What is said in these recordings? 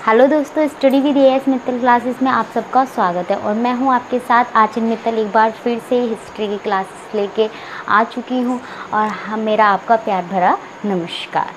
Hello दोस्तों, study with as Mittal classes में आप सबका स्वागत है। और मैं हूं आपके साथ आचन मित्तल, एक बार फिर से हिस्ट्री की क्लासेस लेके आ चुकी हूं और मेरा आपका प्यार भरा नमस्कार।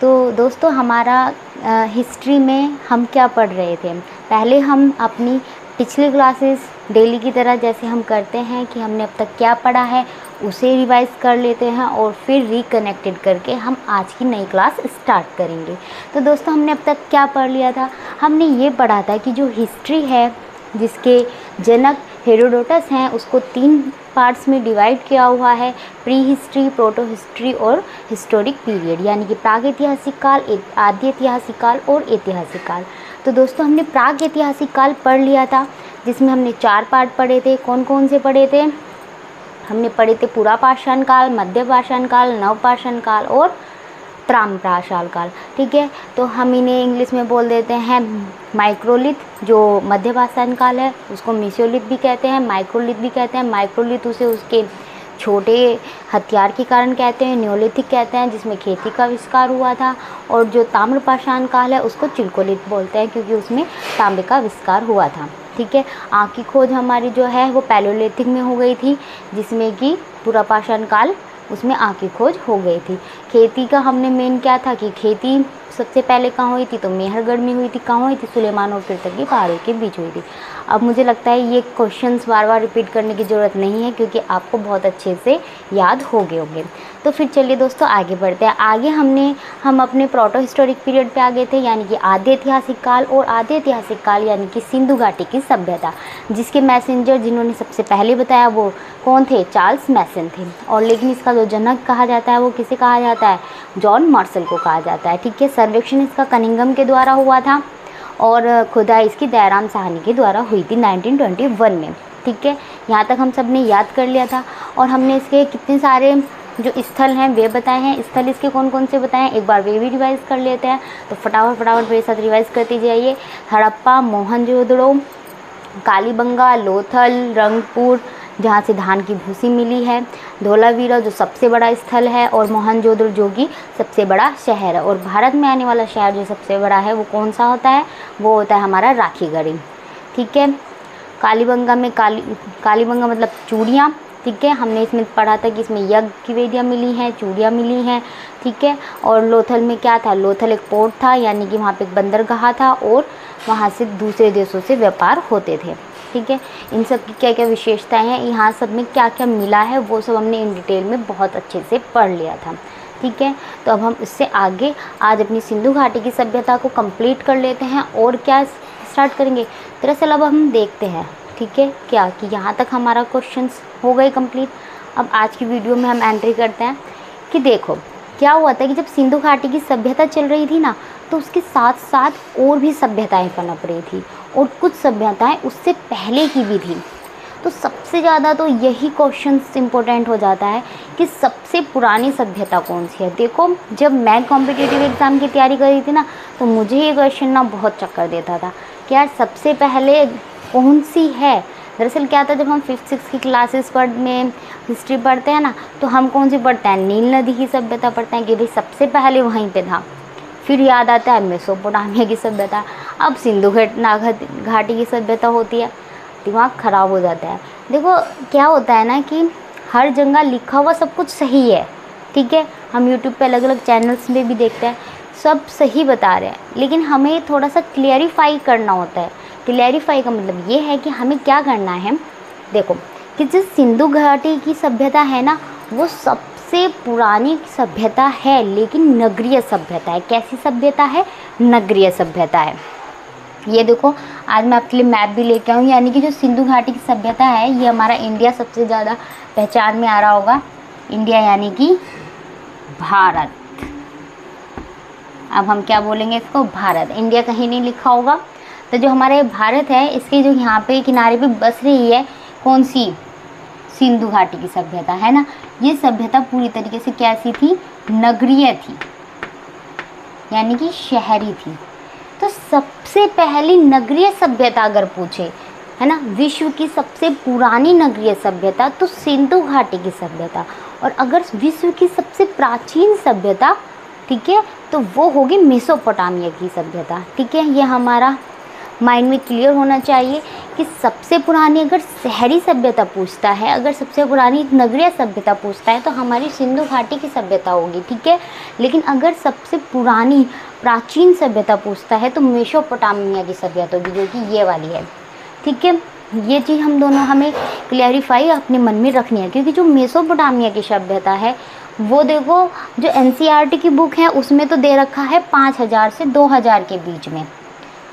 तो दोस्तों, हमारा हिस्ट्री में हम क्या पढ़ रहे थे। पहले हम अपनी पिछली क्लासेस डेली की तरह जैसे हम करते हैं कि हमने अब तक क्या पढ़ा है उसे रिवाइज कर लेते हैं और फिर रिकनेक्टेड करके हम आज की नई क्लास स्टार्ट करेंगे। तो दोस्तों, हमने अब तक क्या पढ़ लिया था। हमने ये पढ़ा था कि जो हिस्ट्री है, जिसके जनक हेरोडोटस हैं, उसको 3 पार्ट्स में डिवाइड किया हुआ है। प्री हिस्ट्री, प्रोटो हिस्ट्री और हिस्टोरिक पीरियड, यानी कि प्रागैतिहासिक काल, आद्य ऐतिहासिक काल और ऐतिहासिक काल। तो दोस्तों, हमने प्रागैतिहासिक काल पढ़ लिया था, जिसमें हमने 4 पार्ट पढ़े थे। कौन कौन से पढ़े थे? हमने पढ़े थे पुरापाषाण काल, मध्यपाषाण काल, नवपाषाण काल और त्राम्रपाषाण काल। ठीक है, तो हम इन्हें इंग्लिश में बोल देते हैं माइक्रोलिथ। जो मध्यपाषाण काल है उसको मेसोलिथ भी कहते हैं, माइक्रोलिथ भी कहते हैं। माइक्रोलिथ उसे उसके छोटे हथियार के कारण कहते हैं। न्योलिथिक कहते हैं, जिसमें खेती का आविष्कार हुआ था। और जो ताम्रपाषाण काल है उसको चिल्कोलिथ बोलते हैं, क्योंकि उसमें तांबे का आविष्कार हुआ था। ठीक है, आँख की खोज हमारी जो है वो पैलियोलिथिक में हो गई थी, जिसमें कि पुरापाषाण काल उसमें आँख की खोज हो गई थी। खेती का हमने मेन क्या था कि खेती सबसे पहले कहाँ हुई थी, तो मेहरगढ़ में हुई थी। कहाँ हुई थी? सुलेमान और पीरतल की पहाड़ों के बीच हुई थी। अब मुझे लगता है ये क्वेश्चंस बार बार रिपीट करने की ज़रूरत नहीं है, क्योंकि आपको बहुत अच्छे से याद हो गए होंगे। तो फिर चलिए दोस्तों आगे बढ़ते हैं। आगे हम अपने प्रोटो हिस्टोरिक पीरियड पे आ गए थे, यानी कि आद्य ऐतिहासिक काल। और आद्य ऐतिहासिक काल यानी कि सिंधु घाटी की सभ्यता, जिसके मैसेंजर जिन्होंने सबसे पहले बताया वो कौन थे? चार्ल्स मैसन थे। और लेकिन इसका जो जनक कहा जाता है वो किसे कहा जाता है? जॉन मार्शल को कहा जाता है। ठीक है, सर्वेक्षण इसका कनिंघम के द्वारा हुआ था और खुदाई इसकी दयाराम साहनी के द्वारा हुई थी 1921 में। ठीक है, यहाँ तक हम सब ने याद कर लिया था। और हमने इसके कितने सारे जो स्थल हैं वे बताए हैं। स्थल इसके कौन कौन से बताए हैं एक बार वे भी रिवाइज़ कर लेते हैं। तो फटाफट मेरे साथ रिवाइज़ करते जाइए। हड़प्पा, मोहनजोदड़ो, कालीबंगा, लोथल, रंगपुर जहाँ से धान की भूसी मिली है, धोलावीरा जो सबसे बड़ा स्थल है, और मोहनजोदड़ो जो कि सबसे बड़ा शहर है। और भारत में आने वाला शहर जो सबसे बड़ा है वो कौन सा होता है? वो होता है हमारा राखीगढ़ी। ठीक है, कालीबंगा में कालीबंगा मतलब चूड़ियाँ। ठीक है, हमने इसमें पढ़ा था कि इसमें यज्ञ की वेदियाँ मिली हैं, चूड़ियाँ मिली हैं। ठीक है, और लोथल में क्या था? लोथल एक पोर्ट था, यानी कि वहाँ पे एक बंदरगाह था और वहाँ से दूसरे देशों से व्यापार होते थे। ठीक है, इन सब की क्या क्या विशेषताएं हैं, यहाँ सब में क्या क्या मिला है, वो सब हमने इन डिटेल में बहुत अच्छे से पढ़ लिया था। ठीक है, तो अब हम इससे आगे आज अपनी सिंधु घाटी की सभ्यता को कंप्लीट कर लेते हैं और क्या स्टार्ट करेंगे। दरअसल अब हम देखते हैं, ठीक है, क्या कि यहाँ तक हमारा क्वेश्चंस हो गए कंप्लीट। अब आज की वीडियो में हम एंट्री करते हैं कि देखो क्या हुआ था कि जब सिंधु घाटी की सभ्यता चल रही थी ना, तो उसके साथ साथ और भी सभ्यताएं पनप रही थी और कुछ सभ्यताएं उससे पहले की भी थी। तो सबसे ज़्यादा तो यही क्वेश्चन इम्पोर्टेंट हो जाता है कि सबसे पुरानी सभ्यता कौन सी है। देखो, जब मैं कॉम्पिटिटिव एग्ज़ाम की तैयारी कर रही थी ना, तो मुझे ये क्वेश्चन ना बहुत चक्कर देता था कि यार सबसे पहले कौन सी है। दरअसल क्या था, जब हम 5th-6th की क्लासेस में हिस्ट्री पढ़ते हैं ना, तो हम कौन सी पढ़ते हैं? नील नदी की सभ्यता पढ़ते हैं कि भाई सबसे पहले वहीं पे था। फिर याद आता है मेसोपोटामिया की सभ्यता, अब सिंधु घाटी की सभ्यता होती है। दिमाग ख़राब हो जाता है। देखो क्या होता है ना कि हर जगह लिखा हुआ सब कुछ सही है। ठीक है, हम यूट्यूब पे अलग अलग चैनल्स में भी देखते हैं, सब सही बता रहे हैं, लेकिन हमें थोड़ा सा क्लियरिफाई करना होता है। क्लियरिफाई का मतलब ये है कि हमें क्या करना है। देखो कि जिस सिंधु घाटी की सभ्यता है ना, वो सबसे पुरानी सभ्यता है, लेकिन नगरीय सभ्यता है। कैसी सभ्यता है? नगरीय सभ्यता है। ये देखो, आज मैं आपके लिए मैप भी लेके आऊँ, यानी कि जो सिंधु घाटी की सभ्यता है, ये हमारा इंडिया सबसे ज़्यादा पहचान में आ रहा होगा। इंडिया यानी कि भारत। अब हम क्या बोलेंगे इसको? भारत। इंडिया कहीं नहीं लिखा होगा। तो जो हमारे भारत है, इसके जो यहाँ पे किनारे पे बस रही है कौन सी? सिंधु घाटी की सभ्यता, है ना। ये सभ्यता पूरी तरीके से कैसी थी? नगरीय थी, यानी कि शहरी थी। तो सबसे पहली नगरीय सभ्यता अगर पूछे, है ना, विश्व की सबसे पुरानी नगरीय सभ्यता, तो सिंधु घाटी की सभ्यता। और अगर विश्व की सबसे प्राचीन सभ्यता, ठीक है, तो वो होगी मेसोपोटामिया की सभ्यता। ठीक है, ये हमारा माइंड में क्लियर होना चाहिए कि सबसे पुरानी अगर शहरी सभ्यता पूछता है, अगर सबसे पुरानी नगरीय सभ्यता पूछता है तो हमारी सिंधु घाटी की सभ्यता होगी। ठीक है, लेकिन अगर सबसे पुरानी प्राचीन सभ्यता पूछता है तो मेसोपोटामिया की सभ्यता होगी, जो कि ये वाली है। ठीक है, ये चीज़ हम दोनों हमें क्लैरिफाई अपने मन में रखनी है, क्योंकि जो मेसोपोटामिया की सभ्यता है वो देखो जो एनसीईआरटी की बुक है उसमें तो दे रखा है 5000 से 2000 के बीच में।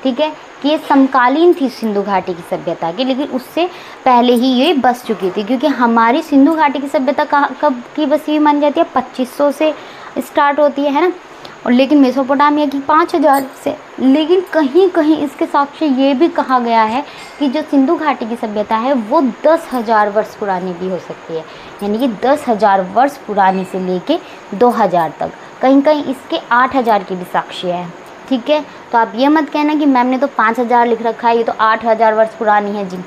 ठीक है, कि ये समकालीन थी सिंधु घाटी की सभ्यता की, लेकिन उससे पहले ही ये बस चुकी थी, क्योंकि हमारी सिंधु घाटी की सभ्यता कब की बसी हुई मानी जाती है, 2500 से स्टार्ट होती है ना, और लेकिन मेसोपोटामिया की 5000 से। लेकिन कहीं कहीं इसके साक्ष्य ये भी कहा गया है कि जो सिंधु घाटी की सभ्यता है वो 10,000 वर्ष पुरानी भी हो सकती है, यानी कि 10,000 वर्ष पुरानी से लेके 2000 तक। कहीं कहीं इसके 8000 की भी साक्ष्य है। ठीक है, तो आप ये मत कहना कि मैम ने तो 5000 लिख रखा है, ये तो 8000 वर्ष पुरानी है जी।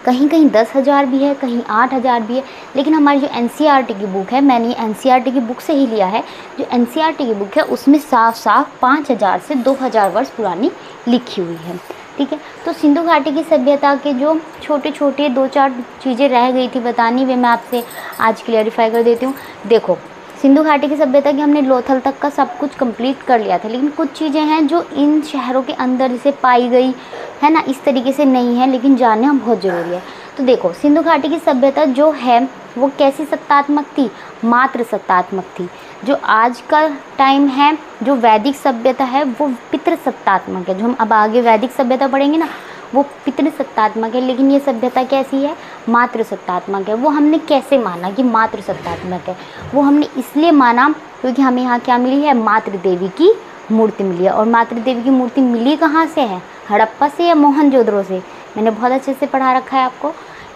कहीं कहीं 10,000 भी है, कहीं 8000 भी है, लेकिन हमारी जो एनसीईआरटी की बुक है, मैंने ये एनसीईआरटी की बुक से ही लिया है, जो एनसीईआरटी की बुक है उसमें साफ साफ 5000 से 2000 वर्ष पुरानी लिखी हुई है। ठीक है, तो सिंधु घाटी की सभ्यता के जो छोटे छोटे 2-4 चीज़ें रह गई थी बतानी, वे मैं आपसे आज क्लियरिफाई कर देती हूँ। देखो, सिंधु घाटी की सभ्यता की हमने लोथल तक का सब कुछ कंप्लीट कर लिया था, लेकिन कुछ चीज़ें हैं जो इन शहरों के अंदर से पाई गई है ना, इस तरीके से नहीं है, लेकिन जानना बहुत ज़रूरी है। तो देखो, सिंधु घाटी की सभ्यता जो है वो कैसी सत्तात्मक थी, मात्र सत्तात्मक थी। जो आज का टाइम है, जो वैदिक सभ्यता है वो पितृ सत्तात्मक है। जो हम अब आगे वैदिक सभ्यता पढ़ेंगे ना, वो पितृ सत्तात्मक है, लेकिन ये सभ्यता कैसी है, मातृ सत्तात्मक है। वो हमने कैसे माना कि मातृ सत्तात्मक है, वो हमने इसलिए माना क्योंकि हमें यहाँ क्या मिली है, मातृ देवी की मूर्ति मिली है। और मातृ देवी की मूर्ति मिली कहाँ से है, हड़प्पा से या मोहनजोदड़ो से। मैंने बहुत अच्छे से पढ़ा रखा है आपको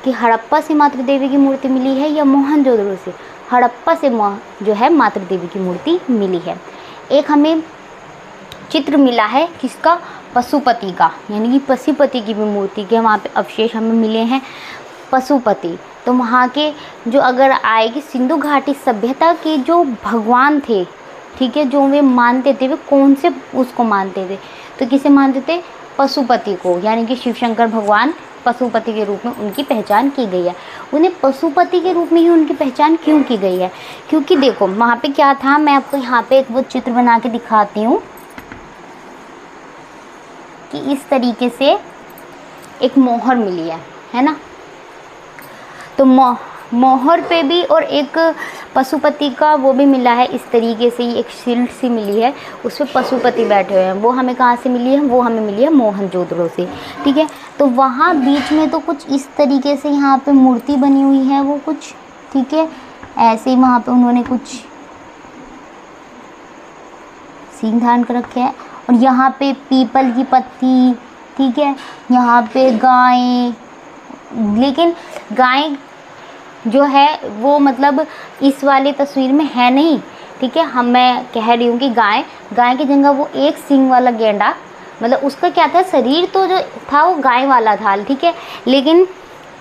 कि हड़प्पा से मातृ देवी की मूर्ति मिली है या मोहनजोदड़ो से। हड़प्पा से जो है मातृ देवी की मूर्ति मिली है। एक हमें चित्र मिला है किसका, पशुपति का, यानी कि पशुपति की भी मूर्ति के वहाँ पे अवशेष हमें मिले हैं, पशुपति। तो वहाँ के जो अगर आएगी सिंधु घाटी सभ्यता के जो भगवान थे, ठीक है, जो वे मानते थे, वे कौन से उसको मानते थे, तो किसे मानते थे, पशुपति को, यानी कि शिव शंकर भगवान पशुपति के रूप में उनकी पहचान की गई है। उन्हें पशुपति के रूप में ही उनकी पहचान क्यों की गई है, क्योंकि देखो वहाँ पे क्या था, मैं आपको यहाँ पे एक वो चित्र बना के दिखाती हूँ कि इस तरीके से एक मोहर मिली है ना, तो मोहर पे भी और एक पशुपति का वो भी मिला है, इस तरीके से एक शील्ड सी मिली है, उस पर पशुपति बैठे हुए हैं। वो हमें कहाँ से मिली है, वो हमें मिली है मोहनजोदड़ो से। ठीक है, तो वहाँ बीच में तो कुछ इस तरीके से यहाँ पे मूर्ति बनी हुई है, वो कुछ ठीक है ऐसे ही वहाँ पे उन्होंने कुछ सींग धारण कर रखे हैं, और यहाँ पे पीपल की पत्ती, ठीक है, यहाँ पे गाय, लेकिन गाय जो है वो मतलब इस वाली तस्वीर में है नहीं। ठीक है, मैं कह रही हूँ कि गाय की जगह वो एक सींग वाला गेंडा, मतलब उसका क्या था, शरीर तो जो था वो गाय वाला था, ठीक है, लेकिन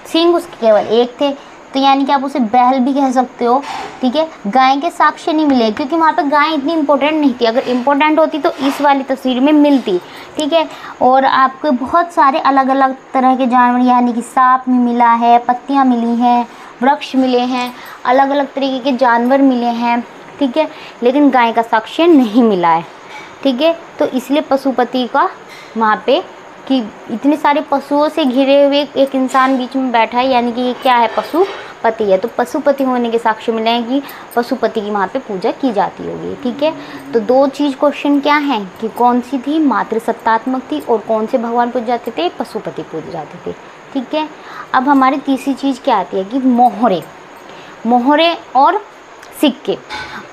सींग उसके केवल एक थे, तो यानी कि आप उसे बैल भी कह सकते हो। ठीक है, गाय के साक्ष्य नहीं मिले क्योंकि वहाँ पे गाय इतनी इंपॉर्टेंट नहीं थी, अगर इम्पोर्टेंट होती तो इस वाली तस्वीर में मिलती। ठीक है, और आपको बहुत सारे अलग अलग तरह के जानवर, यानी कि सांप भी मिला है, पत्तियाँ मिली हैं, वृक्ष मिले हैं, अलग अलग तरीके के जानवर मिले हैं। ठीक है, लेकिन गाय का साक्ष्य नहीं मिला है। ठीक है, तो इसलिए पशुपति का वहाँ पे कि इतने सारे पशुओं से घिरे हुए एक इंसान बीच में बैठा है, यानी कि ये क्या है, पशुपति है। तो पशुपति होने के साक्ष्य मिले हैं कि पशुपति की वहाँ पे पूजा की जाती होगी। ठीक है, तो दो चीज़ क्वेश्चन क्या है कि कौन सी थी, मातृ सत्तात्मक थी, और कौन से भगवान पूजे जाते थे, पशुपति पूजे जाते थे। ठीक है, अब हमारी तीसरी चीज़ क्या आती है कि मोहरे और सिक्के।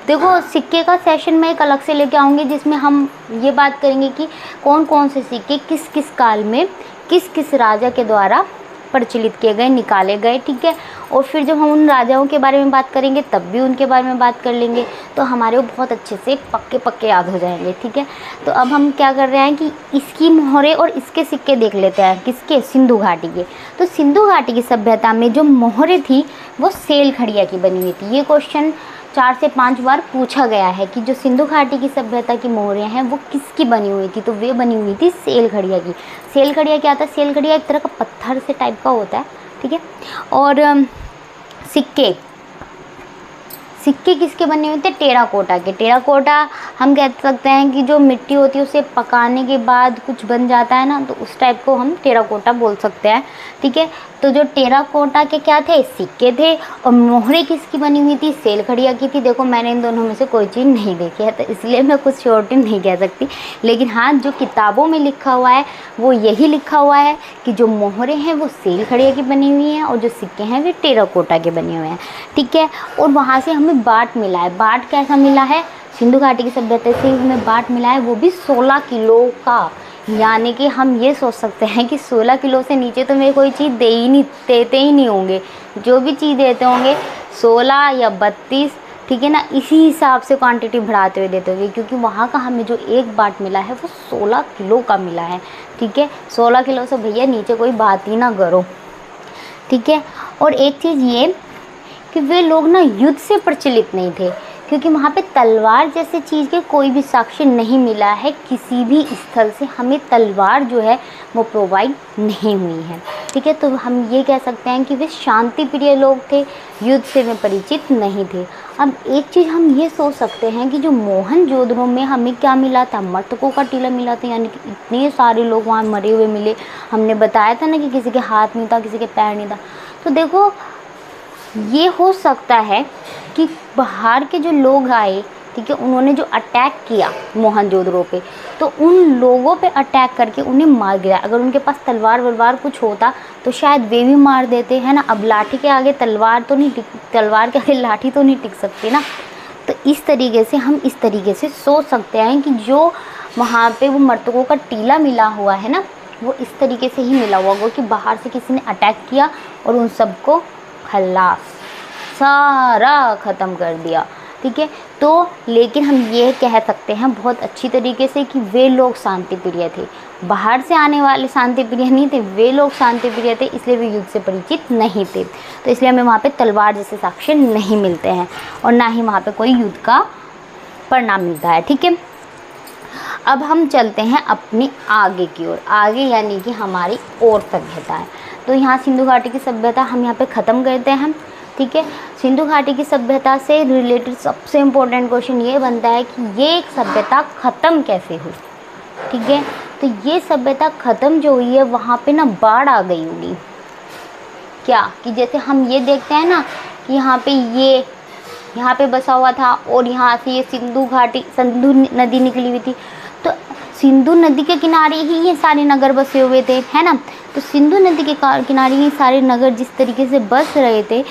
देखो, सिक्के का सेशन मैं एक अलग से लेके आऊँगी, जिसमें हम ये बात करेंगे कि कौन कौन से सिक्के किस किस काल में किस किस राजा के द्वारा प्रचलित किए गए, निकाले गए। ठीक है, और फिर जब हम उन राजाओं के बारे में बात करेंगे तब भी उनके बारे में बात कर लेंगे, तो हमारे वो बहुत अच्छे से पक्के याद हो जाएंगे। ठीक है, तो अब हम क्या कर रहे हैं कि इसकी मोहरे और इसके सिक्के देख लेते हैं, किसके, सिंधु घाटी के। तो सिंधु घाटी की सभ्यता में जो मोहरे थी वो सेल खड़िया की बनी हुई थी। ये क्वेश्चन 4 से 5 बार पूछा गया है कि जो सिंधु घाटी की सभ्यता की मोहरें हैं वो किसकी बनी हुई थी, तो वे बनी हुई थी सेल खड़िया की। सेल खड़िया क्या होता है? सेल खड़िया एक तरह का पत्थर से टाइप का होता है, ठीक है। और सिक्के किसके बने हुए थे? टेराकोटा के। टेराकोटा हम कह सकते हैं कि जो मिट्टी होती है उसे पकाने के बाद कुछ बन जाता है ना, तो उस टाइप को हम टेराकोटा बोल सकते हैं, ठीक है। तो जो टेराकोटा के क्या थे? सिक्के थे। और मोहरें किसकी बनी हुई थी? सेल खड़िया की थी। देखो मैंने इन दोनों में से कोई चीज़ नहीं देखी है, तो इसलिए मैं कुछ श्योरिटी नहीं कह सकती, लेकिन हाँ जो किताबों में लिखा हुआ है वो यही लिखा हुआ है कि जो मोहरें हैं वो सेल खड़िया की बनी हुई हैं और जो सिक्के हैं वे टेराकोटा के बने हुए हैं, ठीक है। और वहाँ से हमें बाट मिला है। बाट कैसा मिला है? सिंधु घाटी की सभ्यता से हमें बाट मिला है, वो भी 16 किलो का। यानी कि हम ये सोच सकते हैं कि 16 किलो से नीचे तो मेरे कोई चीज़ देते ही नहीं होंगे। जो भी चीज़ देते होंगे 16 या 32, ठीक है ना, इसी हिसाब से क्वांटिटी बढ़ाते हुए देते होंगे, क्योंकि वहाँ का हमें जो एक बाट मिला है वो 16 किलो का मिला है, ठीक है। 16 किलो से भैया नीचे कोई बात ही ना करो, ठीक है। और एक चीज़ ये कि वे लोग ना युद्ध से प्रचलित नहीं थे, क्योंकि वहाँ पे तलवार जैसे चीज़ के कोई भी साक्ष्य नहीं मिला है। किसी भी स्थल से हमें तलवार जो है वो प्रोवाइड नहीं हुई है, ठीक है। तो हम ये कह सकते हैं कि वे शांति प्रिय लोग थे, युद्ध से वे परिचित नहीं थे। अब एक चीज़ हम ये सोच सकते हैं कि जो मोहनजोदड़ो में हमें क्या मिला था? मृतकों का टीला मिला था, यानी कि इतने सारे लोग वहाँ मरे हुए मिले। हमने बताया था ना कि किसी के हाथ नहीं था, किसी के पैर नहीं था। तो देखो ये हो सकता है कि बाहर के जो लोग आए, ठीक है, उन्होंने जो अटैक किया मोहनजोदड़ो पे, तो उन लोगों पे अटैक करके उन्हें मार गिराया। अगर उनके पास तलवार वलवार कुछ होता तो शायद वे भी मार देते, है ना। अब लाठी के आगे तलवार तो नहीं तलवार के आगे लाठी तो नहीं टिक सकती ना। तो इस तरीके से हम इस तरीके से सोच सकते हैं कि जो वहाँ पे वो मृतकों का टीला मिला हुआ है ना, वो इस तरीके से ही मिला हुआ कि बाहर से किसी ने अटैक किया और उन सबको खल्लास सारा ख़त्म कर दिया, ठीक है। तो लेकिन हम ये कह सकते हैं बहुत अच्छी तरीके से कि वे लोग शांति प्रिय थे। बाहर से आने वाले शांति प्रिय नहीं थे, वे लोग शांति प्रिय थे, इसलिए वे युद्ध से परिचित नहीं थे। तो इसलिए हमें वहाँ पे तलवार जैसे साक्ष्य नहीं मिलते हैं और ना ही वहाँ पे कोई युद्ध का परिणाम मिलता है, ठीक है। अब हम चलते हैं अपनी आगे की ओर, आगे यानी कि हमारी और सभ्यता है। तो यहाँ सिंधु घाटी की सभ्यता हम यहाँ पे ख़त्म करते हैं, ठीक है। सिंधु घाटी की सभ्यता से रिलेटेड सबसे इम्पोर्टेंट क्वेश्चन ये बनता है कि ये एक सभ्यता ख़त्म कैसे हुई, ठीक है। तो ये सभ्यता ख़त्म जो हुई है वहाँ पे ना बाढ़ आ गई होगी क्या, कि जैसे हम ये देखते हैं ना कि यहाँ पे बसा हुआ था और यहाँ से ये सिंधु नदी निकली हुई थी, तो सिंधु नदी के किनारे ही ये सारे नगर बसे हुए थे, है ना। तो सिंधु नदी के किनारे ही सारे नगर जिस तरीके से बस रहे थे,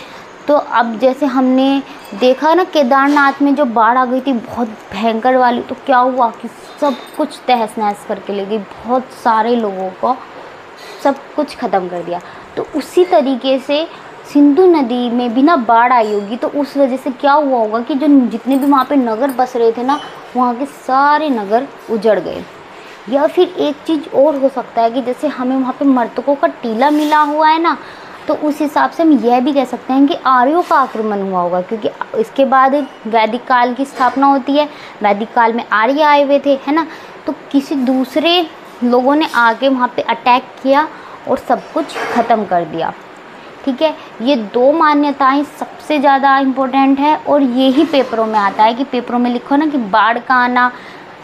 तो अब जैसे हमने देखा ना केदारनाथ में जो बाढ़ आ गई थी बहुत भयंकर वाली, तो क्या हुआ कि सब कुछ तहस नहस करके ले गई, बहुत सारे लोगों को सब कुछ ख़त्म कर दिया। तो उसी तरीके से सिंधु नदी में भी ना बाढ़ आई होगी, तो उस वजह से क्या हुआ होगा कि जो जितने भी वहाँ पे नगर बस रहे थे ना, वहाँ के सारे नगर उजड़ गए। या फिर एक चीज़ और हो सकता है कि जैसे हमें वहाँ पे मृतकों का टीला मिला हुआ है ना, तो उस हिसाब से हम यह भी कह सकते हैं कि आर्यों का आक्रमण हुआ होगा, क्योंकि इसके बाद वैदिक काल की स्थापना होती है। वैदिक काल में आर्य आए हुए थे, है ना। तो किसी दूसरे लोगों ने आके वहाँ पे अटैक किया और सब कुछ ख़त्म कर दिया, ठीक है। ये दो मान्यताएं सबसे ज़्यादा इम्पोर्टेंट है और ये ही पेपरों में आता है कि पेपरों में लिखो ना कि बाढ़ का आना,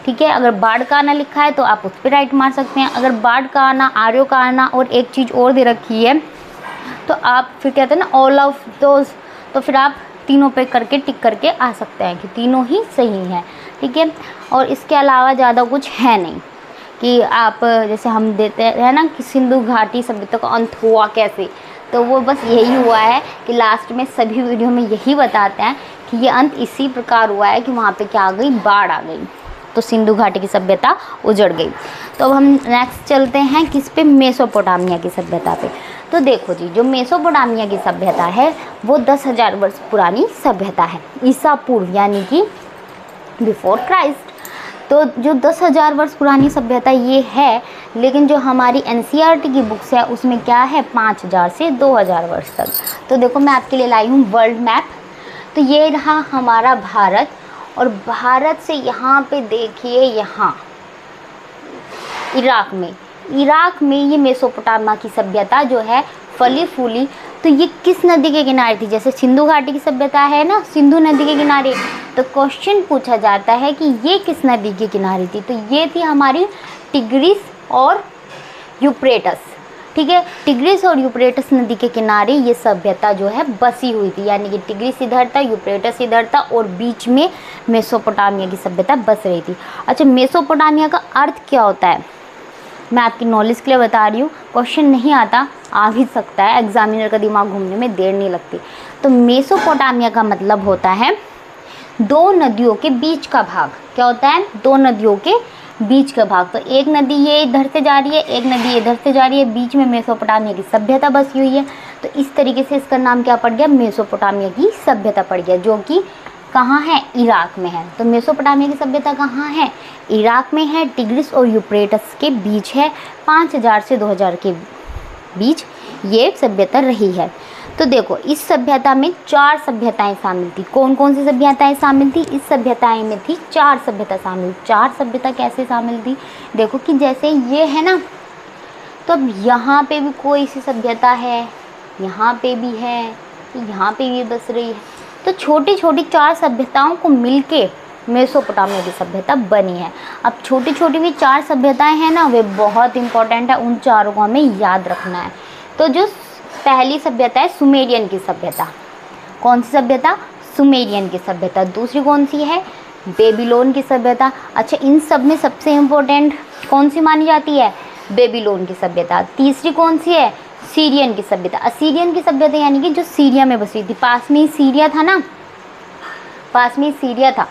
ठीक है। अगर बाढ़ का आना लिखा है तो आप उस पर राइट मार सकते हैं। अगर बाढ़ का आना, आर्यों का आना और एक चीज़ और दे रखी है तो आप फिर कहते हैं ना ऑल ऑफ दोज, तो फिर आप तीनों पे करके टिक करके आ सकते हैं कि तीनों ही सही हैं, ठीक है। और इसके अलावा ज़्यादा कुछ है नहीं कि आप जैसे हम देते हैं ना कि सिंधु घाटी सभ्यता का अंत हुआ कैसे, तो वो बस यही हुआ है कि लास्ट में सभी वीडियो में यही बताते हैं कि ये अंत इसी प्रकार हुआ है कि वहाँ पे क्या आ गई, बाढ़ आ गई, तो सिंधु घाटी की सभ्यता उजड़ गई। तो अब हम नेक्स्ट चलते हैं किस पे, मेसोपोटामिया की सभ्यता पे। तो देखो जी, जो मेसोपोटामिया की सभ्यता है वो 10,000 वर्ष पुरानी सभ्यता है, ईसा पूर्व यानी कि बिफोर क्राइस्ट। तो जो 10,000 वर्ष पुरानी सभ्यता ये है, लेकिन जो हमारी NCERT की बुक्स है उसमें क्या है 5,000 से 2,000 वर्ष तक। तो देखो मैं आपके लिए लाई हूँ वर्ल्ड मैप। तो ये रहा हमारा भारत, और भारत से यहाँ पे देखिए, यहाँ इराक में ये मेसोपोटामिया की सभ्यता जो है फली फूली। तो ये किस नदी के किनारे थी? जैसे सिंधु घाटी की सभ्यता है ना, सिंधु नदी के किनारे, तो क्वेश्चन पूछा जाता है कि ये किस नदी के किनारे थी? तो ये थी हमारी टिग्रिस और यूफ्रेटस। ठीक है, टिग्रिस और यूफ्रेटस नदी के किनारे ये सभ्यता जो है बसी हुई थी, यानी कि टिग्रिस इधर था, यूफ्रेटस इधर था, और बीच में मेसोपोटामिया की सभ्यता बस रही थी। अच्छा, मेसोपोटामिया का अर्थ क्या होता है? मैं आपकी नॉलेज के लिए बता रही हूँ, क्वेश्चन नहीं आता, आ भी सकता है, एग्जामिनर का दिमाग घूमने में देर नहीं लगती। तो मेसोपोटामिया का मतलब होता है दो नदियों के बीच का भाग। क्या होता है? दो नदियों के बीच का भाग। तो एक नदी ये इधर से जा रही है, एक नदी इधर से जा रही है, बीच में मेसोपोटामिया की सभ्यता बसी हुई है। तो इस तरीके से इसका नाम क्या पड़ गया? मेसोपोटामिया की सभ्यता पड़ गया, जो कि कहाँ है? इराक में है। तो मेसोपोटामिया की सभ्यता कहाँ है? इराक में है, टिग्रिस और यूफ्रेटस के बीच है। 5000 से 2000 के बीच ये सभ्यता रही है। तो देखो, इस सभ्यता में 4 सभ्यताएं शामिल थी। कौन कौन सी सभ्यताएं शामिल थी? इस सभ्यताएं में थी 4 सभ्यता शामिल। 4 सभ्यता कैसे शामिल थी? देखो कि जैसे ये है ना, तो अब यहाँ पे भी कोई सी सभ्यता है, यहाँ पे भी है, यहाँ पे भी बस रही है। तो छोटी छोटी 4 सभ्यताओं को मिलके मेसोपोटामिया की सभ्यता बनी है। अब छोटी छोटी भी 4 सभ्यताएं हैं ना, वे बहुत इंपॉर्टेंट है, उन चारों को हमें याद रखना है। तो जो पहली सभ्यता है सुमेरियन की सभ्यता। कौन सी सभ्यता? सुमेरियन की सभ्यता। दूसरी कौन सी है? बेबीलोन की सभ्यता। अच्छा, इन सब में सबसे इम्पोर्टेंट कौन सी मानी जाती है? बेबीलोन की सभ्यता। तीसरी कौन सी है? सीरियन की सभ्यता। असीरियन की सभ्यता यानी कि जो सीरिया में बसी थी, पास में ही सीरिया था ना, पास में ही सीरिया था,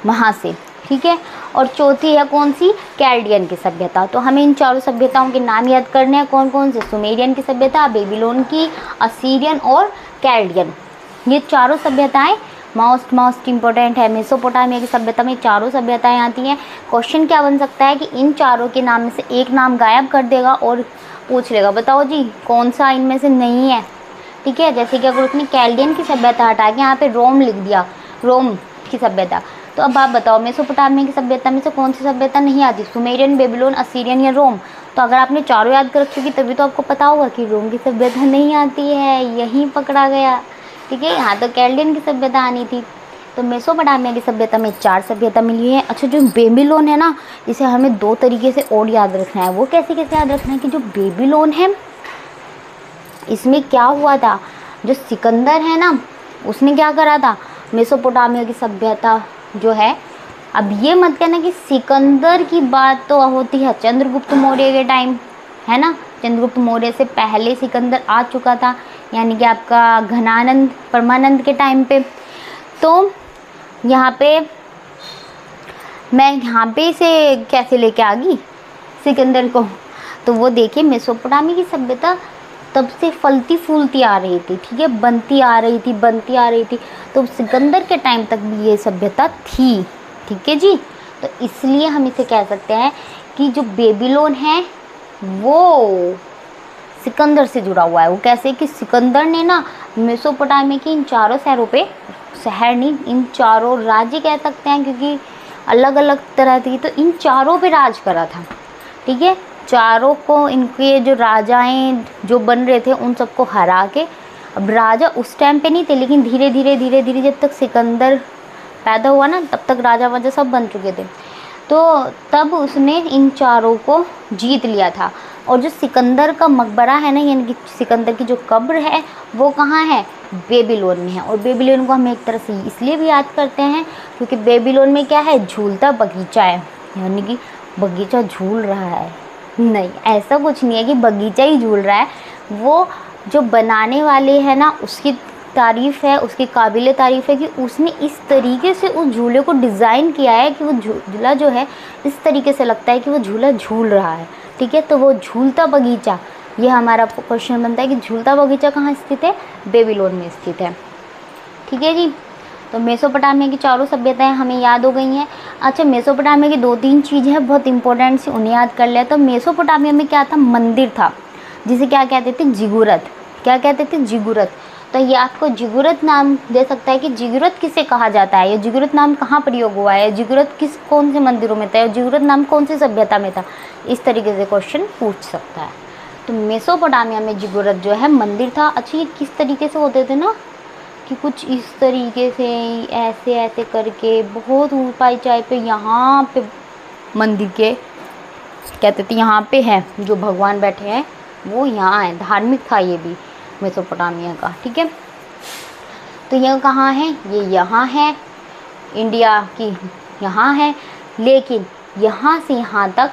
वहाँ से। ठीक है, और चौथी है कौन सी? कैल्डियन की सभ्यता। तो हमें इन चारों सभ्यताओं के नाम याद करने हैं। कौन कौन से? सुमेरियन की सभ्यता, बेबीलोन की, असीरियन और कैल्डियन। ये चारों सभ्यताएं मोस्ट इम्पोर्टेंट है। मेसोपोटामिया की सभ्यता में चारों सभ्यताएं आती हैं। क्वेश्चन क्या बन सकता है कि इन चारों के नाम में से एक नाम गायब कर देगा और पूछ लेगा, बताओ जी कौन सा इनमें से नहीं है। ठीक है, जैसे कि अगर उसने कैल्डियन की सभ्यता हटा के यहाँ पे रोम लिख दिया, रोम की सभ्यता, तो अब आप बताओ मेसोपोटामिया की सभ्यता में से कौन सी सभ्यता नहीं आती? सुमेरियन, बेबीलोन, असीरियन या रोम। तो अगर आपने चारों याद कर रखी होगी तभी तो आपको पता होगा कि रोम की सभ्यता नहीं आती है, यहीं पकड़ा गया। ठीक है, यहाँ तो कैल्डियन की सभ्यता आनी थी। तो मेसोपोटामिया की सभ्यता में 4 सभ्यता मिली है। अच्छा, जो बेबीलोन है ना, इसे हमें 2 तरीके से और याद रखना है। वो कैसे कैसे याद रखना है कि जो बेबीलोन है, इसमें क्या हुआ था? जो सिकंदर है ना, उसने क्या करा था? मेसोपोटामिया की सभ्यता जो है, अब ये मत कहना कि सिकंदर की बात तो होती है चंद्रगुप्त मौर्य के टाइम, है ना। चंद्रगुप्त मौर्य से पहले सिकंदर आ चुका था, यानी कि आपका घनानंद परमानंद के टाइम पे। तो यहाँ पे मैं यहाँ पे से कैसे लेके आ गई सिकंदर को? तो वो देखिए, मेसोपोटामिया की सभ्यता तब से फलती फूलती आ रही थी। ठीक है, बनती आ रही थी। तो सिकंदर के टाइम तक भी ये सभ्यता थी। ठीक है जी, तो इसलिए हम इसे कह सकते हैं कि जो बेबीलोन है वो सिकंदर से जुड़ा हुआ है। वो कैसे कि सिकंदर ने ना मेसोपोटामिया की इन चारों शहरों पे, शहर नहीं, इन चारों राज्य कह सकते हैं क्योंकि अलग अलग तरह थी, तो इन चारों पे राज करा था। ठीक है, चारों को, इनके जो राजाएं जो बन रहे थे उन सबको हरा के, अब राजा उस टाइम पे नहीं थे, लेकिन धीरे धीरे जब तक सिकंदर पैदा हुआ ना, तब तक राजा वाजा सब बन चुके थे। तो तब उसने इन चारों को जीत लिया था। और जो सिकंदर का मकबरा है ना, यानी कि सिकंदर की जो कब्र है वो कहाँ है? बेबीलोन में है। और बेबीलोन को हम एक तरह से इसलिए भी याद करते हैं क्योंकि बेबीलोन में क्या है? झूलता बगीचा है, यानी कि बगीचा झूल रहा है। नहीं, ऐसा कुछ नहीं है कि बगीचा ही झूल रहा है। वो जो बनाने वाले हैं ना, उसकी तारीफ़ है, उसकी काबिल तारीफ़ है कि उसने इस तरीके से उस झूले को डिज़ाइन किया है कि वो झूला जो है इस तरीके से लगता है कि वो झूला झूल रहा है। ठीक है, तो वो झूलता बगीचा, ये हमारा क्वेश्चन बनता है कि झूलता बगीचा कहाँ स्थित है? बेबीलोन में स्थित है। ठीक है जी, तो मेसोपोटामिया की चारों सभ्यताएं हमें याद हो गई हैं। अच्छा, मेसोपोटामिया की 2-3 चीज़ें हैं बहुत इंपॉर्टेंट सी, उन्हें याद कर लिया। तो मेसोपोटामिया में क्या था? मंदिर था, जिसे क्या कहते थे? जिगुरत। क्या कहते थे? जिगुरत। तो तो ये आपको जिगुरत नाम दे सकता है कि जिगुरत किसे कहा जाता है, या जिगुरत नाम कहाँ प्रयोग हुआ है, जिगुरत कौन से मंदिरों में था, या जिगुरत नाम कौन सी सभ्यता में था। इस तरीके से क्वेश्चन पूछ सकता है। तो मेसोपोटामिया में जिगुरत जो है मंदिर था। अच्छा, ये किस तरीके से होते थे ना कि कुछ इस तरीके से ऐसे ऐसे करके बहुत ऊंचाई पे यहाँ पे मंदिर के कहते थे यहाँ पे है जो भगवान बैठे हैं वो यहाँ है। धार्मिक था ये भी मेसोपोटामिया का। ठीक है, तो यह कहाँ है, ये यहाँ है, इंडिया की यहाँ है। लेकिन यहाँ से यहाँ तक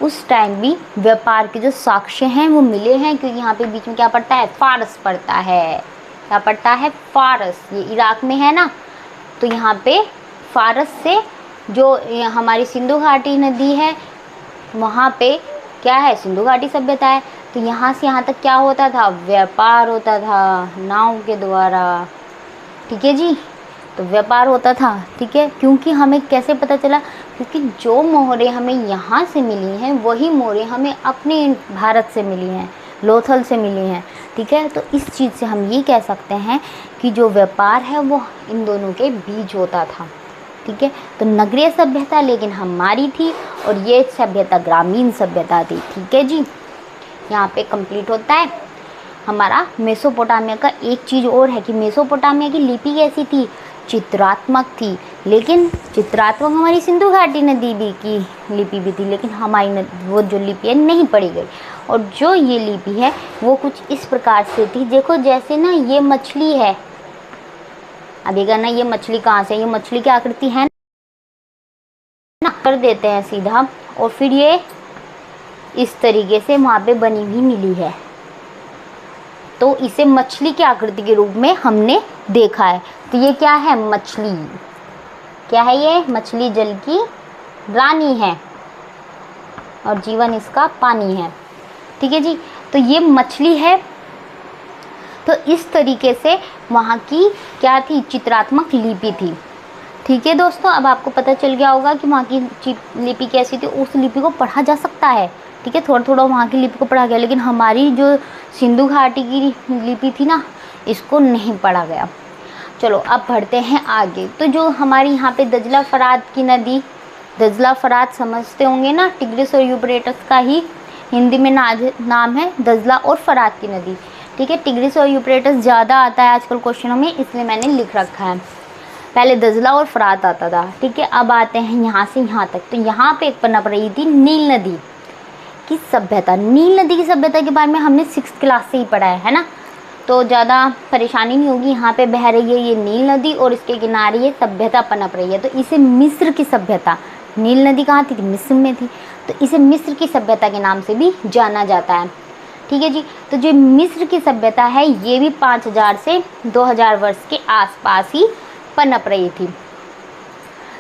उस टाइम भी व्यापार के जो साक्ष्य हैं वो मिले हैं, क्योंकि यहाँ पे बीच में क्या पड़ता है, फारस पड़ता है। क्या पड़ता है, फारस। ये इराक में है ना, तो यहाँ पे फारस से जो हमारी सिंधु घाटी नदी है वहाँ पे क्या है, सिंधु घाटी सभ्यता है। तो यहाँ से यहाँ तक क्या होता था, व्यापार होता था नाव के द्वारा। ठीक है जी, तो व्यापार होता था। ठीक है, क्योंकि हमें कैसे पता चला, क्योंकि जो मोहरें हमें यहाँ से मिली हैं वही मोहरें हमें अपने भारत से मिली हैं, लोथल से मिली हैं। ठीक है, तो इस चीज़ से हम ये कह सकते हैं कि जो व्यापार है वो इन दोनों के बीच होता था। ठीक है, तो नगरीय सभ्यता लेकिन हमारी थी और ये सभ्यता ग्रामीण सभ्यता थी। ठीक है जी, यहाँ पे कंप्लीट होता है हमारा मेसोपोटामिया का। एक चीज़ और है कि मेसोपोटामिया की लिपि कैसी थी, चित्रात्मक थी। लेकिन चित्रात्मक हमारी सिंधु घाटी नदी भी की लिपि भी थी, लेकिन हमारी वो जो लिपि है नहीं पढ़ी गई। और जो ये लिपि है वो कुछ इस प्रकार से थी, देखो जैसे ना ये मछली है, अभी ना ये मछली कहाँ से, ये मछली की आकृति है ना, कर देते हैं सीधा, और फिर ये इस तरीके से वहाँ पे बनी हुई मिली है, तो इसे मछली की आकृति के रूप में हमने देखा है। तो ये क्या है, मछली। क्या है ये, मछली जल की रानी है और जीवन इसका पानी है। ठीक है जी, तो ये मछली है। तो इस तरीके से वहाँ की क्या थी, चित्रात्मक लिपि थी। ठीक है दोस्तों, अब आपको पता चल गया होगा कि वहाँ की लिपि कैसी थी। उस लिपि को पढ़ा जा सकता है। ठीक है, थोड़ा थोड़ा वहाँ की लिपि को पढ़ा गया, लेकिन हमारी जो सिंधु घाटी की लिपि थी ना, इसको नहीं पढ़ा गया। चलो अब बढ़ते हैं आगे। तो जो हमारी यहाँ पे दजला फरात की नदी, दजला फरात समझते होंगे ना, टिग्रिस और यूफ्रेटस का ही हिंदी में नाम है दजला और फरात की नदी। ठीक है, टिग्रिस और यूफ्रेटस ज़्यादा आता है आजकल क्वेश्चनों में, इसलिए मैंने लिख रखा है। पहले दजला और फरात आता था। ठीक है, अब आते हैं यहाँ से यहाँ तक। तो यहाँ पे एक पनप रही थी नील नदी की सभ्यता। नील नदी की सभ्यता के बारे में हमने 6th क्लास से ही पढ़ा है ना, तो ज़्यादा परेशानी नहीं होगी। यहाँ पे बह रही है ये नील नदी और इसके किनारे ये सभ्यता पनप रही है। तो इसे मिस्र की सभ्यता, नील नदी कहाँ थी, मिस्र में थी, तो इसे मिस्र की सभ्यता के नाम से भी जाना जाता है। ठीक है जी, तो जो मिस्र की सभ्यता है ये भी 5000 से 2000 वर्ष के आसपास ही पनप रही थी।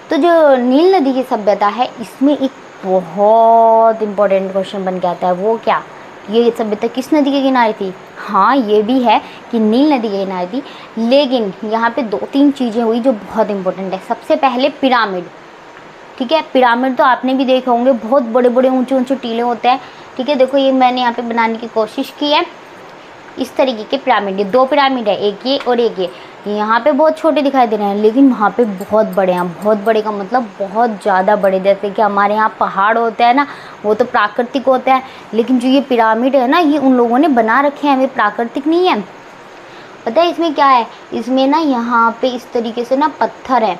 तो जो नील नदी की सभ्यता है इसमें एक बहुत इम्पोर्टेंट क्वेश्चन बन के आता है, वो क्या, ये सभ्यता किस नदी के किनारे थी। हाँ, ये भी है कि नील नदी के किनारे थी, लेकिन यहाँ पे 2-3 चीज़ें हुई जो बहुत इम्पोर्टेंट है। सबसे पहले पिरामिड। ठीक है, पिरामिड तो आपने भी देखे होंगे, बहुत बड़े बड़े ऊंचे ऊंचे टीले होते हैं। ठीक है, देखो ये मैंने यहाँ पे बनाने की कोशिश की है। इस तरीके के पिरामिड, ये 2 पिरामिड है, एक ये और एक ये। यहाँ पे बहुत छोटे दिखाई दे रहे हैं, लेकिन वहाँ पे बहुत बड़े हैं। बहुत बड़े का मतलब बहुत ज़्यादा बड़े, जैसे कि हमारे यहाँ पहाड़ होते हैं ना, वो तो प्राकृतिक होते हैं, लेकिन जो ये पिरामिड है ना, ये उन लोगों ने बना रखे हैं, वे प्राकृतिक नहीं है। पता है इसमें क्या है, इसमें ना यहाँ पे इस तरीके से ना पत्थर है,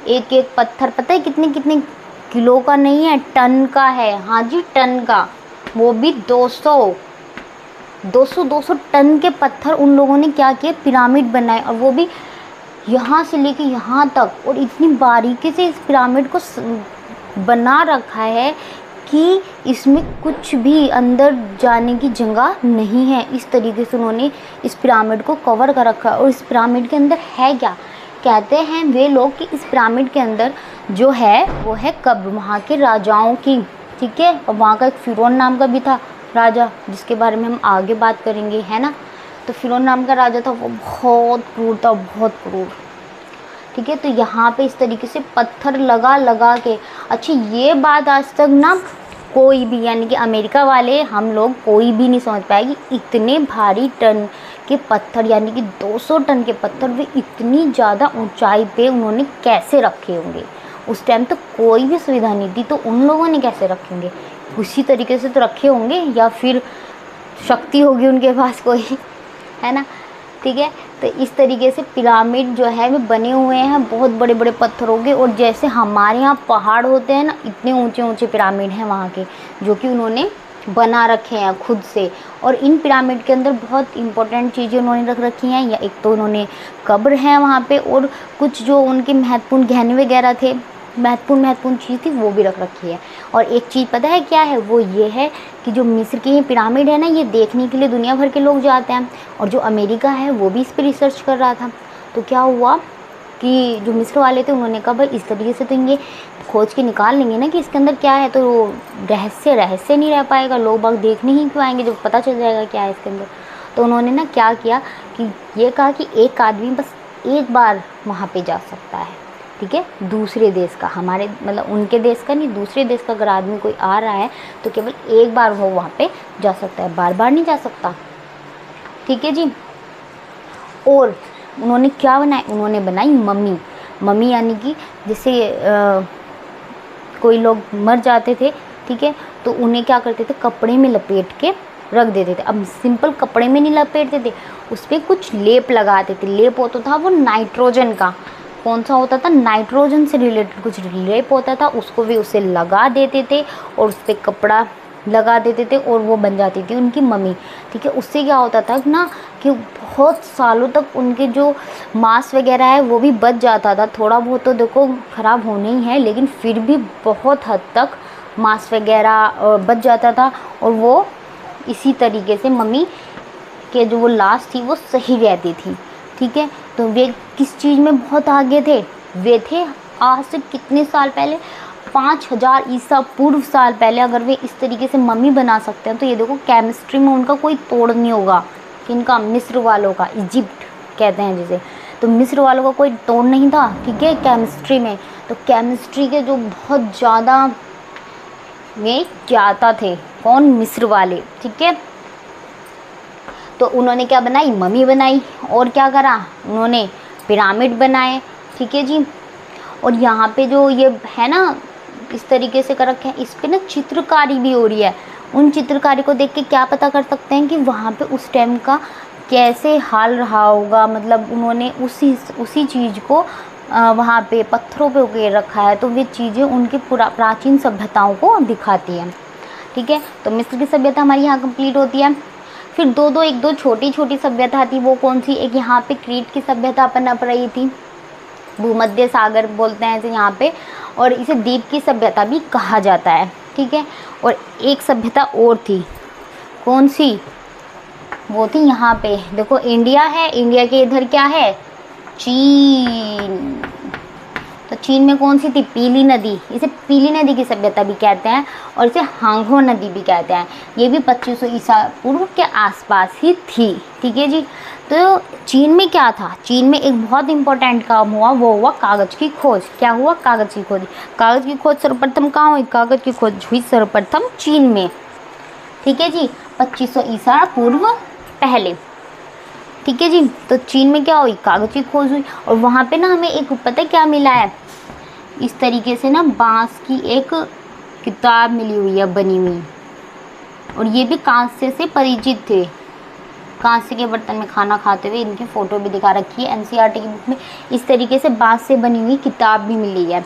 एक एक पत्थर पता है कितने कितने किलो का नहीं है, टन का है। हाँ जी, टन का, वो भी 200 टन के पत्थर उन लोगों ने क्या किए, पिरामिड बनाए, और वो भी यहाँ से लेके यहाँ तक। और इतनी बारीकी से इस पिरामिड को बना रखा है कि इसमें कुछ भी अंदर जाने की जगह नहीं है। इस तरीके से उन्होंने इस पिरामिड को कवर कर रखा है। और इस पिरामिड के अंदर है क्या, कहते हैं वे लोग कि इस पिरामिड के अंदर जो है वो है कब्र वहाँ के राजाओं की। ठीक है, और वहाँ का एक फिरौन नाम का भी था राजा, जिसके बारे में हम आगे बात करेंगे, है ना। तो फिरौन नाम का राजा था, वो बहुत क्रूर था, बहुत क्रूर। ठीक है, तो यहाँ पे इस तरीके से पत्थर लगा लगा के। अच्छा, ये बात आज तक ना कोई भी, यानी कि अमेरिका वाले हम लोग कोई भी नहीं समझ पाए कि इतने भारी टन के पत्थर, यानी कि 200 टन के पत्थर वे इतनी ज़्यादा ऊंचाई पे उन्होंने कैसे रखे होंगे। उस टाइम तो कोई भी सुविधा नहीं थी, तो उन लोगों ने कैसे रखे होंगे, उसी तरीके से तो रखे होंगे, या फिर शक्ति होगी उनके पास कोई, है ना। ठीक है, तो इस तरीके से पिरामिड जो है वो बने हुए हैं बहुत बड़े बड़े पत्थरों के। और जैसे हमारे यहाँ पहाड़ होते हैं ना, इतने ऊंचे ऊंचे पिरामिड हैं वहाँ के, जो कि उन्होंने बना रखे हैं खुद से। और इन पिरामिड के अंदर बहुत इंपॉर्टेंट चीज़ें उन्होंने रख रखी हैं, या एक तो उन्होंने कब्र है वहाँ पे, और कुछ जो उनके महत्वपूर्ण गहने वगैरह थे, महत्वपूर्ण चीज़ थी, वो भी रख रखी है। और एक चीज़ पता है क्या है, वो ये है कि जो मिस्र की ये पिरामिड है ना, ये देखने के लिए दुनिया भर के लोग जाते हैं। और जो अमेरिका है वो भी इस पर रिसर्च कर रहा था। तो क्या हुआ कि जो मिस्र वाले थे उन्होंने कहा भाई इस तरीके से तो ये खोज के निकाल लेंगे ना कि इसके अंदर क्या है, तो रहस्य नहीं रह पाएगा, लोग बाग देखने ही क्यों आएंगे जब पता चल जाएगा क्या है इसके अंदर। तो उन्होंने ना क्या किया कि ये कहा कि एक आदमी बस एक बार वहाँ पे जा सकता है, ठीक है, दूसरे देश का, हमारे मतलब उनके देश का नहीं, दूसरे देश का अगर आदमी कोई आ रहा है तो केवल एक बार वो वहाँ पे जा सकता है, बार बार नहीं जा सकता। ठीक है जी। और उन्होंने क्या बनाया, उन्होंने बनाई मम्मी, यानी कि जैसे कोई लोग मर जाते थे, ठीक है, तो उन्हें क्या करते थे, कपड़े में लपेट के रख देते थे। अब सिंपल कपड़े में नहीं लपेटते थे, उस पर कुछ लेप लगाते थे। लेप होता था वो नाइट्रोजन का, कौन सा होता था, नाइट्रोजन से रिलेटेड कुछ लेप होता था, उसको भी उसे लगा देते थे और उस पर कपड़ा लगा देते थे और वो बन जाती थी उनकी मम्मी। ठीक है, उससे क्या होता था ना कि बहुत सालों तक उनके जो मांस वगैरह है वो भी बच जाता था। थोड़ा बहुत तो देखो ख़राब होने ही है, लेकिन फिर भी बहुत हद तक मांस वगैरह बच जाता था। और वो इसी तरीके से मम्मी के जो वो लाश थी वो सही रहती थी। ठीक है, तो वे किस चीज़ में बहुत आगे थे, वे थे आज से कितने साल पहले, 5000 ईसा पूर्व साल पहले अगर वे इस तरीके से मम्मी बना सकते हैं, तो ये देखो केमिस्ट्री में उनका कोई तोड़ नहीं होगा। किनका, मिस्र वालों का, इजिप्ट कहते हैं जिसे, तो मिस्र वालों का कोई तोड़ नहीं था। ठीक है, केमिस्ट्री में, तो केमिस्ट्री के जो बहुत ज़्यादा वे ज्ञाता थे, कौन, मिस्र वाले। ठीक है, तो उन्होंने क्या बनाई, मम्मी बनाई, और क्या करा, उन्होंने पिरामिड बनाए। ठीक है जी। और यहाँ पे जो ये है ना इस तरीके से कर रखे हैं, इस पे ना चित्रकारी भी हो रही है। उन चित्रकारी को देख के क्या पता कर सकते हैं कि वहाँ पे उस टाइम का कैसे हाल रहा होगा, मतलब उन्होंने उसी चीज़ को वहाँ पे पत्थरों पे उकेर रखा है, तो वे चीज़ें उनकी प्राचीन सभ्यताओं को दिखाती हैं। ठीक है, तो मिस्र की सभ्यता हमारी यहाँ कंप्लीट होती है। फिर एक दो छोटी छोटी सभ्यता थी, वो कौन सी, एक यहाँ पे क्रीट की सभ्यता पनप रही थी, भूमध्य सागर बोलते हैं इसे यहाँ पे, और इसे द्वीप की सभ्यता भी कहा जाता है। ठीक है, और एक सभ्यता और थी, कौन सी, वो थी यहाँ पे देखो, इंडिया है, इंडिया के इधर क्या है, चीन। तो चीन में कौन सी थी, पीली नदी, इसे पीली नदी की सभ्यता भी कहते हैं, और इसे हांगहो नदी भी कहते हैं। ये भी 2500 ईसा पूर्व के आसपास ही थी। ठीक है जी। तो चीन में क्या था, चीन में एक बहुत इंपॉर्टेंट काम हुआ, वो हुआ कागज़ की खोज। क्या हुआ, कागज़ की खोज। कागज़ की खोज सर्वप्रथम कहाँ हुई, कागज़ की खोज हुई सर्वप्रथम चीन में। ठीक है जी, 2500 ईसा पूर्व पहले। ठीक है जी, तो चीन में क्या हुई, कागज़ की खोज हुई। और वहाँ पे ना हमें एक पता है क्या मिला है, इस तरीके से ना बांस की एक किताब मिली हुई है बनी हुई, और ये भी कांस्य से परिचित थे, कांस्य के बर्तन में खाना खाते हुए इनकी फ़ोटो भी दिखा रखी है एनसीईआरटी की बुक में। इस तरीके से बांस से बनी हुई किताब भी मिली है।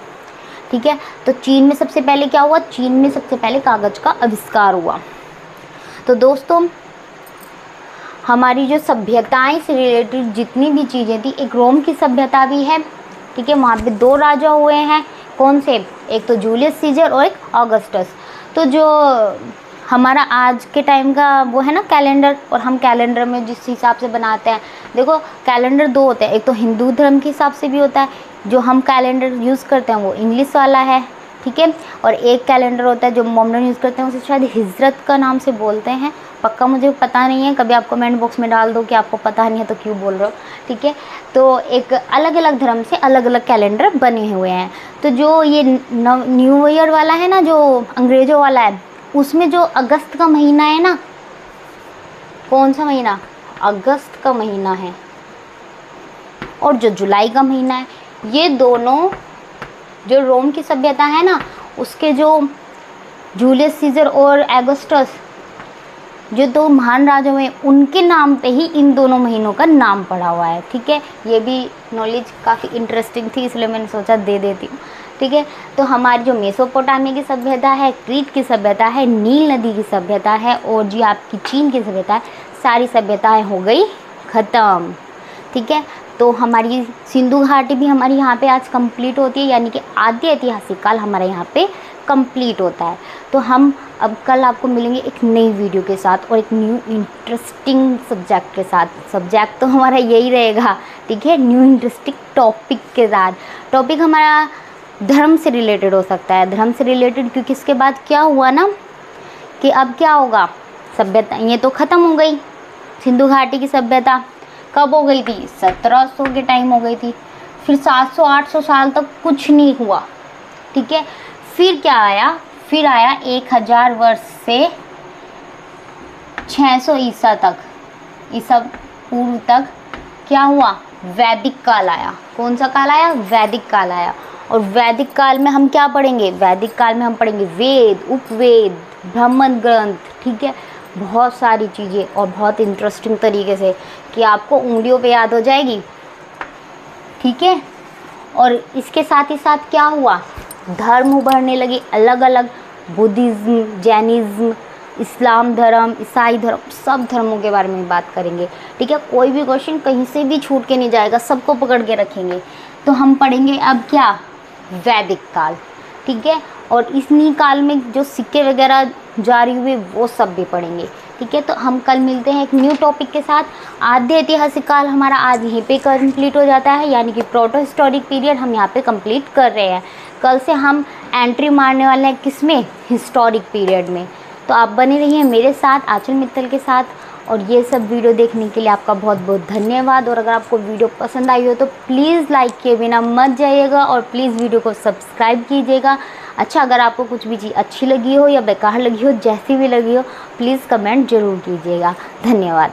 ठीक है, तो चीन में सबसे पहले क्या हुआ, चीन में सबसे पहले कागज़ का आविष्कार हुआ। तो दोस्तों हमारी जो सभ्यताएं से रिलेटेड जितनी भी चीज़ें थी, एक रोम की सभ्यता भी है। ठीक है, वहाँ पे 2 राजा हुए हैं, कौन से, एक तो जूलियस सीजर और एक ऑगस्टस। तो जो हमारा आज के टाइम का वो है ना कैलेंडर, और हम कैलेंडर में जिस हिसाब से बनाते हैं, देखो कैलेंडर 2 होते हैं, एक तो हिंदू धर्म के हिसाब से भी होता है, जो हम कैलेंडर यूज़ करते हैं वो इंग्लिश वाला है। ठीक है, और एक कैलेंडर होता है जो मोमडन यूज़ करते हैं, उसे शायद हिजरत का नाम से बोलते हैं, पक्का मुझे पता नहीं है, कभी आप कमेंट बॉक्स में डाल दो कि आपको पता नहीं है तो क्यों बोल रहे हो। ठीक है, तो एक अलग अलग धर्म से अलग अलग कैलेंडर बने हुए हैं। तो जो ये न्यू ईयर वाला है ना, जो अंग्रेज़ों वाला है, उसमें जो अगस्त का महीना है ना, कौन सा महीना, अगस्त का महीना है, और जो जुलाई का महीना है, ये दोनों जो रोम की सभ्यता है ना, उसके जो जूलियस सीजर और ऑगस्टस जो दो महान राजा हुए, उनके नाम पे ही इन दोनों महीनों का नाम पड़ा हुआ है। ठीक है, ये भी नॉलेज काफ़ी इंटरेस्टिंग थी, इसलिए मैंने सोचा दे देती हूँ। ठीक है, तो हमारी जो मेसोपोटामिया की सभ्यता है, क्रीट की सभ्यता है, नील नदी की सभ्यता है, और जो आपकी चीन की सभ्यता है, सारी सभ्यताएं हो गई ख़त्म। ठीक है, तो हमारी सिंधु घाटी भी हमारी यहाँ पे आज कंप्लीट होती है, यानी कि आद्य ऐतिहासिक काल हमारे यहाँ पे कंप्लीट होता है। तो हम अब कल आपको मिलेंगे एक नई वीडियो के साथ और एक न्यू इंटरेस्टिंग सब्जेक्ट के साथ। सब्जेक्ट तो हमारा यही रहेगा, ठीक है, न्यू इंटरेस्टिंग टॉपिक के साथ। टॉपिक हमारा धर्म से रिलेटेड हो सकता है, धर्म से रिलेटेड, क्योंकि इसके बाद क्या हुआ ना कि अब क्या होगा, सभ्यता ये तो ख़त्म हो गई। सिंधु घाटी की सभ्यता कब हो गई थी, 1700 के टाइम हो गई थी। फिर 700-800 साल तक कुछ नहीं हुआ। ठीक है, फिर क्या आया, फिर आया 1000 वर्ष से 600 ईसा तक, ईसा पूर्व तक क्या हुआ, वैदिक काल आया। कौन सा काल आया, वैदिक काल आया। और वैदिक काल में हम क्या पढ़ेंगे, वैदिक काल में हम पढ़ेंगे वेद, उपवेद, ब्राह्मण ग्रंथ। ठीक है, बहुत सारी चीज़ें और बहुत इंटरेस्टिंग तरीके से कि आपको उंगलियों पे याद हो जाएगी। ठीक है, और इसके साथ ही साथ क्या हुआ, धर्म उभरने लगे अलग अलग, बुद्धिज़्म, जैनिज़्म, इस्लाम धर्म, ईसाई धर्म, सब धर्मों के बारे में बात करेंगे। ठीक है, कोई भी क्वेश्चन कहीं से भी छूट के नहीं जाएगा, सबको पकड़ के रखेंगे। तो हम पढ़ेंगे अब क्या, वैदिक काल। ठीक है, और इसी काल में जो सिक्के वगैरह जारी हुए वो सब भी पढ़ेंगे। ठीक है, तो हम कल मिलते हैं एक न्यू टॉपिक के साथ। आद्य ऐतिहासिक काल हमारा आज यहीं पे कंप्लीट हो जाता है, यानी कि प्रोटो हिस्टोरिक पीरियड हम यहाँ पे कंप्लीट कर रहे हैं। कल से हम एंट्री मारने वाले हैं किसमें, हिस्टोरिक पीरियड में। तो आप बने रहिए मेरे साथ, आंचल मित्तल के साथ। और ये सब वीडियो देखने के लिए आपका बहुत बहुत धन्यवाद। और अगर आपको वीडियो पसंद आई हो तो प्लीज़ लाइक किए बिना मत जाइएगा, और प्लीज़ वीडियो को सब्सक्राइब कीजिएगा। अच्छा, अगर आपको कुछ भी चीज़ अच्छी लगी हो या बेकार लगी हो, जैसी भी लगी हो, प्लीज़ कमेंट ज़रूर कीजिएगा। धन्यवाद।